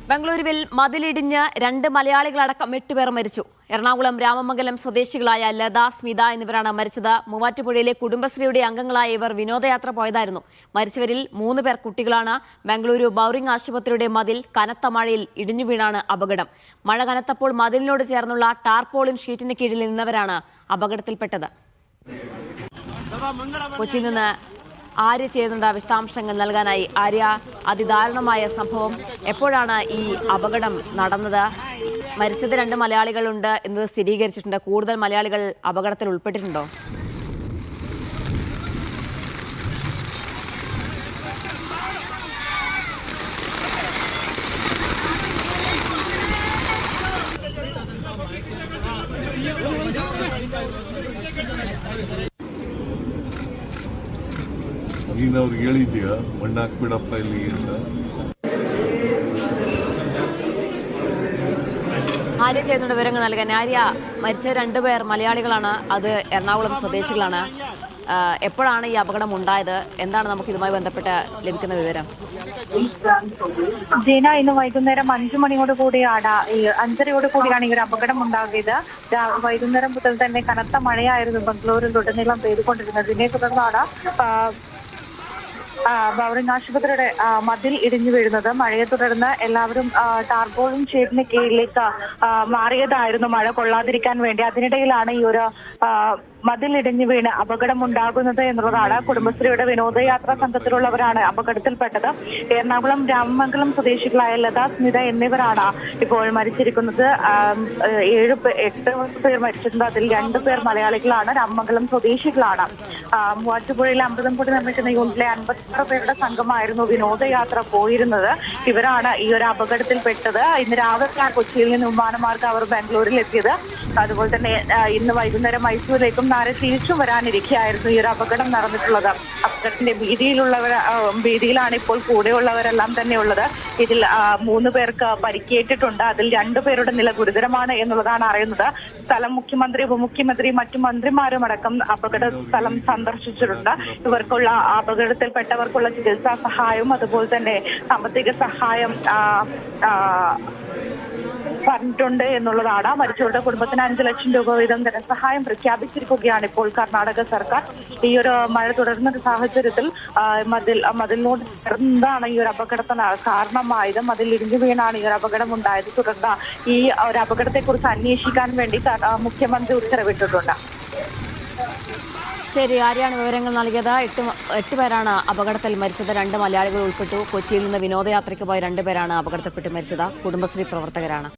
ബംഗളൂരുവിൽ മതിലിടിഞ്ഞ് 2 മലയാളികളടക്കം 8 പേർ മരിച്ചു. എറണാകുളം രാമമംഗലം സ്വദേശികളായ ലത, സ്മിത എന്നിവരാണ് മരിച്ചത്. മൂവാറ്റുപുഴയിലെ കുടുംബശ്രീയുടെ അംഗങ്ങളായ ഇവർ വിനോദയാത്ര പോയതായിരുന്നു. മരിച്ചവരിൽ 3 പേർ കുട്ടികളാണ്. ബംഗളൂരു ബൗറിംഗ് ആശുപത്രിയുടെ മതിൽ കനത്ത മഴയിൽ ഇടിഞ്ഞു വീണാണ് അപകടം. മഴ കനത്തപ്പോൾ മതിലിനോട് ചേർന്നുള്ള ടാർപോളിൻ ഷീറ്റിന് കീഴിൽ നിന്നവരാണ് അപകടത്തിൽപ്പെട്ടത്. കൊച്ചിയിൽ നിന്ന് ആര്യ ചെയ്യുന്നുണ്ട് വിശദാംശങ്ങൾ നൽകാനായി. ആര്യ, അതിദാരുണമായ സംഭവം, എപ്പോഴാണ് ഈ അപകടം നടന്നത്? മരിച്ചത് 2 മലയാളികളുണ്ട് എന്നത് സ്ഥിരീകരിച്ചിട്ടുണ്ട്. കൂടുതൽ മലയാളികൾ അപകടത്തിൽ ഉൾപ്പെട്ടിട്ടുണ്ടോ? ನೀನು ಅವ್ರಿಗೆ ಹೇಳಿದ್ಯಾ ಮಣ್ಣು ಹಾಕ್ಬಿಡಪ್ಪ ಇಲ್ಲಿ ಅಂತ? ആര്യ ചെയ്യുന്നുണ്ട് വിവരങ്ങൾ നൽകാൻ. ആര്യ, മരിച്ച 2 പേർ മലയാളികളാണ്, അത് എറണാകുളം സ്വദേശികളാണ്. എപ്പോഴാണ് ഈ അപകടം ഉണ്ടായത്? എന്താണ് നമുക്ക് ഇതുമായി ബന്ധപ്പെട്ട് ലഭിക്കുന്ന വിവരം? ജീന, ഇന്ന് വൈകുന്നേരം 5 മണിയോട് കൂടിയാണ് 5:30 കൂടിയാണ് ഈ ഒരു അപകടം ഉണ്ടാകിയത്. വൈകുന്നേരം മുതൽ തന്നെ കനത്ത മഴയായിരുന്നു ബംഗളൂരിലുടനീളം പെയ്തുകൊണ്ടിരുന്നത്. ഇതിനെ തുടർന്നാണ് ബൗറിംഗ് ആശുപത്രിയുടെ മതിൽ ഇടിഞ്ഞു വീഴുന്നത്. മഴയെ തുടർന്ന് എല്ലാവരും ടാർപോളിൻ ഷീറ്റിന് കീഴിലേക്ക് മാറിയതായിരുന്നു മഴ കൊള്ളാതിരിക്കാൻ വേണ്ടി. അതിനിടയിലാണ് ഈ ഒരു മതിൽ ഇടിഞ്ഞു വീണ് അപകടം ഉണ്ടാകുന്നത് എന്നുള്ളതാണ്. കുടുംബശ്രീയുടെ വിനോദയാത്രാ സംഘത്തിലുള്ളവരാണ് അപകടത്തിൽപ്പെട്ടത്. എറണാകുളം രാമമംഗലം സ്വദേശികളായ ലത, സ്മിത എന്നിവരാണ് ഇപ്പോൾ മരിച്ചിരിക്കുന്നത്. 8 പേർ മരിച്ചിട്ടുണ്ട്. അതിൽ 2 പേർ മലയാളികളാണ്, രാമമംഗലം സ്വദേശികളാണ്. മൂവാറ്റുപുഴയിലെ അമൃതംപൊടി നിർമ്മിക്കുന്ന യൂണിറ്റിലെ 56 പേരുടെ സംഘമായിരുന്നു വിനോദയാത്ര പോയിരുന്നത്. ഇവരാണ് ഈ ഒരു അപകടത്തിൽപ്പെട്ടത്. ഇന്ന് രാവിലെ കൊച്ചിയിൽ നിന്ന് വിമാനമാർഗം അവർ ബാംഗ്ലൂരിൽ എത്തിയത്. അതുപോലെ തന്നെ ഇന്ന് വൈകുന്നേരം മൈസൂരിലേക്കും നാളെ തിരിച്ചും വരാനിരിക്കുകയായിരുന്നു ഈ ഒരു അപകടം നടന്നിട്ടുള്ളത്. അപകടത്തിന്റെ ഭീതിയിലാണ് ഇപ്പോൾ കൂടെയുള്ളവരെല്ലാം തന്നെ ഉള്ളത്. ഇതിൽ 3 പേർക്ക് പരിക്കേറ്റിട്ടുണ്ട്. അതിൽ 2 പേരുടെ നില ഗുരുതരമാണ് എന്നുള്ളതാണ് അറിയുന്നത്. സ്ഥലം മുഖ്യമന്ത്രി, ഉപമുഖ്യമന്ത്രി, മറ്റു മന്ത്രിമാരും അടക്കം അപകട സ്ഥലം സന്ദർശിച്ചിട്ടുണ്ട്. ഇവർക്കുള്ള അപകടത്തിൽപ്പെട്ടവർക്കുള്ള ചികിത്സാ സഹായവും അതുപോലെ തന്നെ സാമ്പത്തിക സഹായം പറഞ്ഞിട്ടുണ്ട് എന്നുള്ളതാണ്. മരിച്ചവരുടെ കുടുംബത്തിന് 5 ലക്ഷം രൂപ വീതം ധനസഹായം പ്രഖ്യാപിച്ചിരിക്കുകയാണ് ഇപ്പോൾ കർണാടക സർക്കാർ. ഈ ഒരു മഴ തുടരുന്ന സാഹചര്യത്തിൽ മതിലിനോട് ചേർന്നാണ് ഈ ഒരു അപകടത്തിന് കാരണമായത്. മതിൽ ഇടിഞ്ഞു വീണാണ് ഈ ഒരു അപകടം ഉണ്ടായത്. തുടർന്ന് ഈ ഒരു അപകടത്തെക്കുറിച്ച് അന്വേഷിക്കാൻ വേണ്ടി മുഖ്യമന്ത്രി ഉത്തരവിട്ടിട്ടുണ്ട്. ശരി, ആര്യാണ് വിവരങ്ങൾ നൽകിയത്. 8 പേരാണ് അപകടത്തിൽ മരിച്ചത്. 2 മലയാളികൾ ഉൾപ്പെട്ടു. കൊച്ചിയിൽ നിന്ന് വിനോദയാത്രയ്ക്ക് പോയ 2 പേരാണ് അപകടത്തിൽപ്പെട്ട് മരിച്ചത്. കുടുംബശ്രീ പ്രവർത്തകരാണ്.